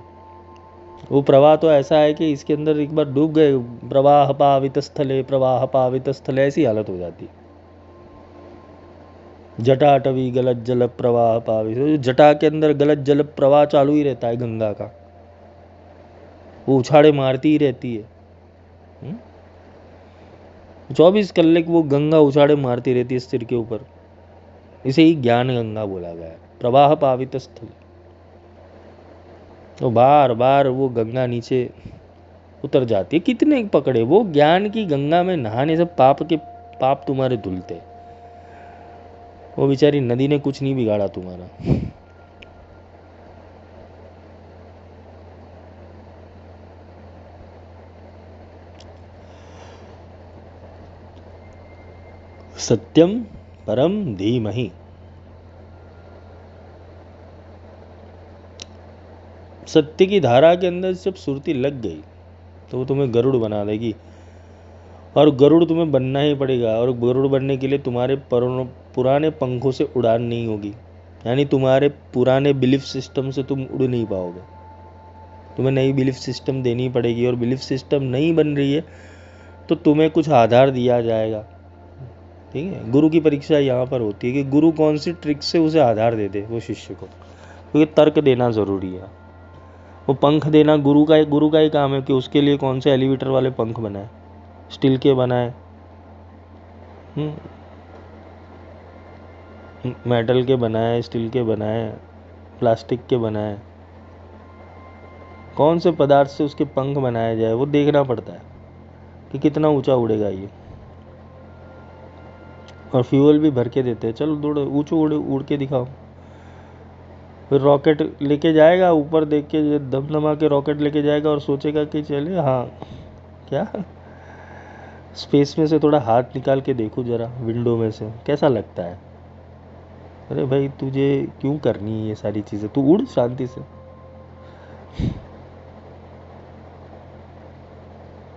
वो प्रवाह तो ऐसा है कि इसके अंदर एक बार डूब गए, प्रवाह पावित स्थले, प्रवाह पावित स्थले, ऐसी हालत हो जाती। जटाटवी गलत जल प्रवाह पावित, जटा के अंदर गलत जल प्रवाह चालू ही रहता है गंगा का, वो उछाड़े मारती ही रहती है। 24 कलाक वो गंगा उछाड़े मारती रहती है सिर के ऊपर। इसे ही ज्ञान गंगा बोला गया है, प्रवाह पावित स्थल। तो बार बार वो गंगा नीचे उतर जाती है, कितने पकड़े, वो ज्ञान की गंगा में नहाने से पाप तुम्हारे धुलते। वो बेचारी नदी ने कुछ नहीं बिगाड़ा तुम्हारा। सत्यम परम धीमहि। सत्य की धारा के अंदर जब सुरती लग गई तो वो तुम्हें गरुड़ बना देगी, और गरुड़ तुम्हें बनना ही पड़ेगा। और गरुड़ बनने के लिए तुम्हारे पुराने पंखों से उड़ान नहीं होगी, यानी तुम्हारे पुराने बिलीफ सिस्टम से तुम उड़ नहीं पाओगे। तुम्हें नई बिलीफ सिस्टम देनी पड़ेगी, और बिलीफ सिस्टम नहीं बन रही है तो तुम्हें कुछ आधार दिया जाएगा। ठीक है, गुरु की परीक्षा यहाँ पर होती है कि गुरु कौन सी ट्रिक से उसे आधार दे दे वो शिष्य को, क्योंकि तर्क देना ज़रूरी है। वो पंख देना गुरु का ही काम है कि उसके लिए कौन से एलिवेटर वाले पंख बनाए, स्टील के बनाए, मेटल के बनाए, स्टील के बनाए, प्लास्टिक के बनाए, कौन से पदार्थ से उसके पंख बनाए जाए वो देखना पड़ता है कि कितना ऊंचा उड़ेगा ये। और फ्यूल भी भर के देते हैं, चलो थोड़ा ऊँचो उड़ के दिखाओ। फिर रॉकेट लेके जाएगा, ऊपर देख के दमदमा के रॉकेट लेके जाएगा और सोचेगा कि चले, हाँ क्या स्पेस में से थोड़ा हाथ निकाल के देखो जरा विंडो में से, कैसा लगता है। अरे भाई तुझे क्यों करनी है ये सारी चीज़ें, तू उड़ शांति से।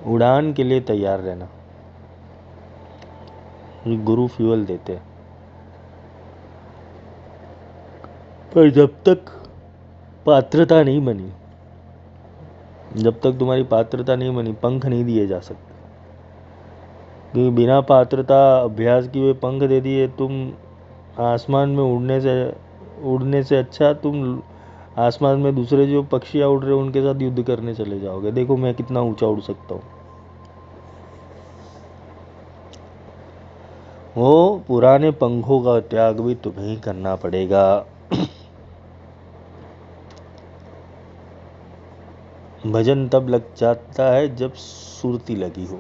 उड़ान के लिए तैयार रहना, गुरु फ्यूल देते हैं। पर जब तक पात्रता नहीं बनी, जब तक तुम्हारी पात्रता नहीं बनी, पंख नहीं दिए जा सकते। क्योंकि बिना पात्रता अभ्यास की हुए पंख दे दिए, तुम आसमान में उड़ने से अच्छा तुम आसमान में दूसरे जो पक्षियाँ उड़ रहे हैं उनके साथ युद्ध करने चले जाओगे, देखो मैं कितना ऊंचा उड़ सकता हूँ। वो पुराने पंखों का त्याग भी तुम्हें ही करना पड़ेगा। भजन तब लग जाता है जब सुरती लगी हो।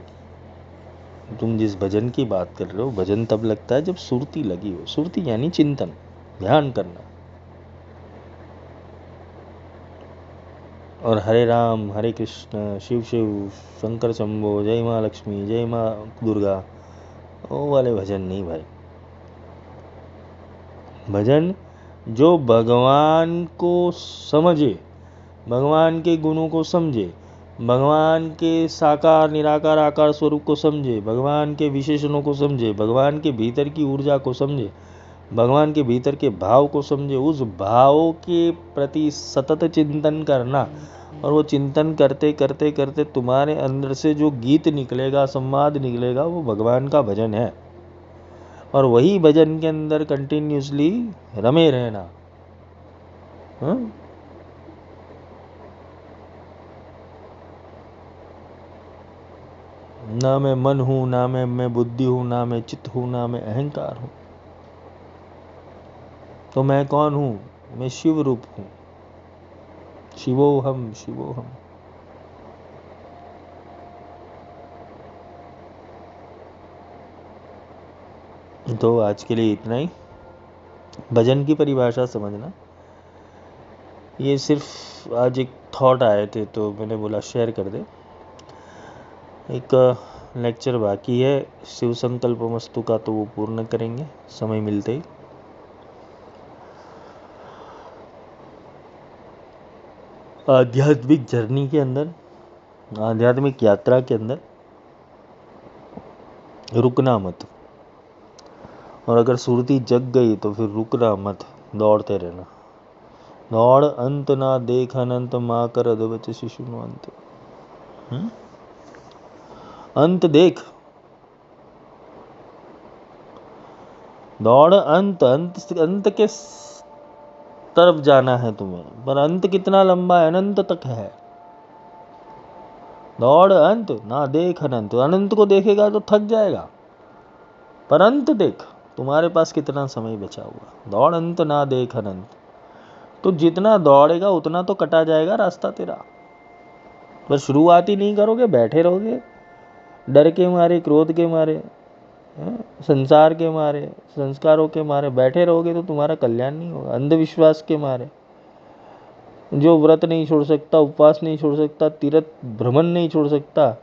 तुम जिस भजन की बात कर रहे हो, भजन तब लगता है जब सुरती लगी हो। सुरती यानी चिंतन, ध्यान करना। और हरे राम हरे कृष्ण शिव शिव शंकर शंभो, जय माँ लक्ष्मी जय माँ दुर्गा, वो वाले भजन नहीं भाई। भजन जो भगवान को समझे, भगवान के गुणों को समझे, भगवान के साकार निराकार आकार स्वरूप को समझे, भगवान के विशेषणों को समझे, भगवान के भीतर की ऊर्जा को समझे, भगवान के भीतर के भाव को समझे, उस भाव के प्रति सतत चिंतन करना। और वो चिंतन करते करते करते तुम्हारे अंदर से जो गीत निकलेगा, संवाद निकलेगा, वो भगवान का भजन है। और वही भजन के अंदर कंटिन्यूसली रमे रहना। ना मैं मन हूं, ना मैं बुद्धि हूं, ना मैं चित्त हूं, ना मैं अहंकार हूं। तो मैं कौन हूं? मैं शिव रूप हूं। शिवोहम शिवोहम। तो आज के लिए इतना ही। भजन की परिभाषा समझना, ये सिर्फ आज एक थॉट आए थे तो मैंने बोला शेयर कर दे। एक लेक्चर बाकी है शिव संकल्प मस्तु का, तो वो पूर्ण करेंगे समय मिलते ही। आध्यात्मिक जर्नी के अंदर, आध्यात्मिक यात्रा के अंदर रुकना मत। और अगर सुरती जग गई तो फिर रुकना मत, दौड़ते रहना। दौड़ अंत ना देख अनंत, माँ कर अधवच शिशु अंत। अंत देख, दौड़ अंत के तरफ जाना है तुम्हें, पर अंत कितना लंबा है, अनंत तक है। दौड़ अंत ना देख अनंत, अनंत को देखेगा तो थक जाएगा, पर अंत देख। तुम्हारे पास कितना समय बचा हुआ। दौड़ अंत ना देख अनंत। तो जितना दौड़ेगा उतना तो कटा जाएगा रास्ता तेरा। पर शुरुआत ही नहीं करोगे, बैठे रहोगे डर के मारे, क्रोध के मारे, संसार के मारे, संस्कारों के मारे बैठे रहोगे तो तुम्हारा कल्याण नहीं होगा। अंधविश्वास के मारे, जो व्रत नहीं छोड़ सकता, उपवास नहीं छोड़ सकता, तीर्थ भ्रमण नहीं छोड़ सकता,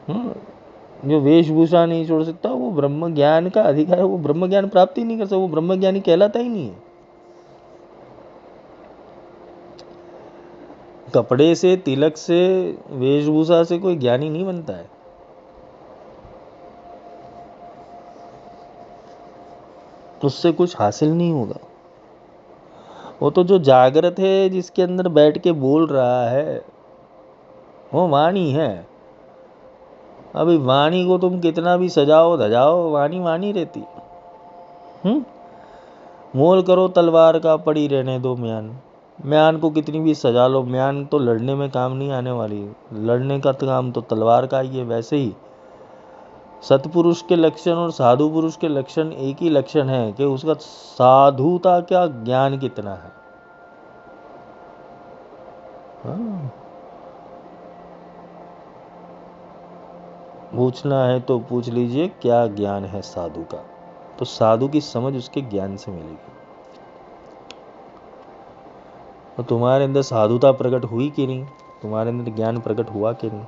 जो वेशभूषा नहीं छोड़ सकता, वो ब्रह्म ज्ञान का अधिकार, वो ब्रह्म ज्ञान प्राप्ति नहीं कर सकता, वो ब्रह्म ज्ञानी कहलाता ही नहीं है। कपड़े से, तिलक से, वेशभूषा से कोई ज्ञानी नहीं बनता है। उससे कुछ हासिल नहीं होगा। वो तो जो जागृत है, जिसके अंदर बैठ के बोल रहा है, वो वाणी है। अभी वाणी को तुम कितना भी सजाओ धजाओ, वाणी वाणी रहती। मोल करो तलवार का, पड़ी रहने दो म्यान। म्यान को कितनी भी सजा लो, म्यान तो लड़ने में काम नहीं आने वाली। लड़ने का काम तो तलवार का ही है। वैसे ही सतपुरुष के लक्षण और साधु पुरुष के लक्षण एक ही लक्षण है कि उसका साधुता क्या, ज्ञान कितना है। पूछना है तो पूछ लीजिए क्या ज्ञान है साधु का, तो साधु की समझ उसके ज्ञान से मिलेगी। तो तुम्हारे अंदर साधुता प्रकट हुई कि नहीं, तुम्हारे अंदर ज्ञान प्रकट हुआ कि नहीं।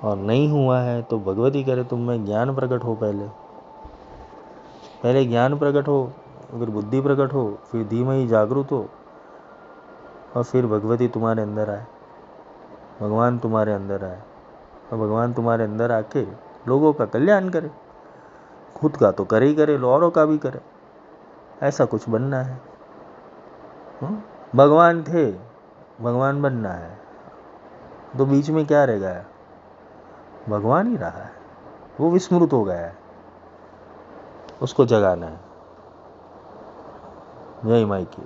और नहीं हुआ है तो भगवती करे तुम में ज्ञान प्रकट हो। पहले ज्ञान प्रकट हो, फिर बुद्धि प्रकट हो, फिर धीमहि जागृत हो, और फिर भगवती तुम्हारे अंदर आए, भगवान तुम्हारे अंदर आए। और भगवान तुम्हारे अंदर आके लोगों का कल्याण करे। खुद का तो करे ही करे, औरों का भी करे। ऐसा कुछ बनना है। भगवान थे, भगवान बनना है, तो बीच में क्या रह गया? भगवान ही रहा है, वो विस्मृत हो गया है, उसको जगाना है। जय माई की।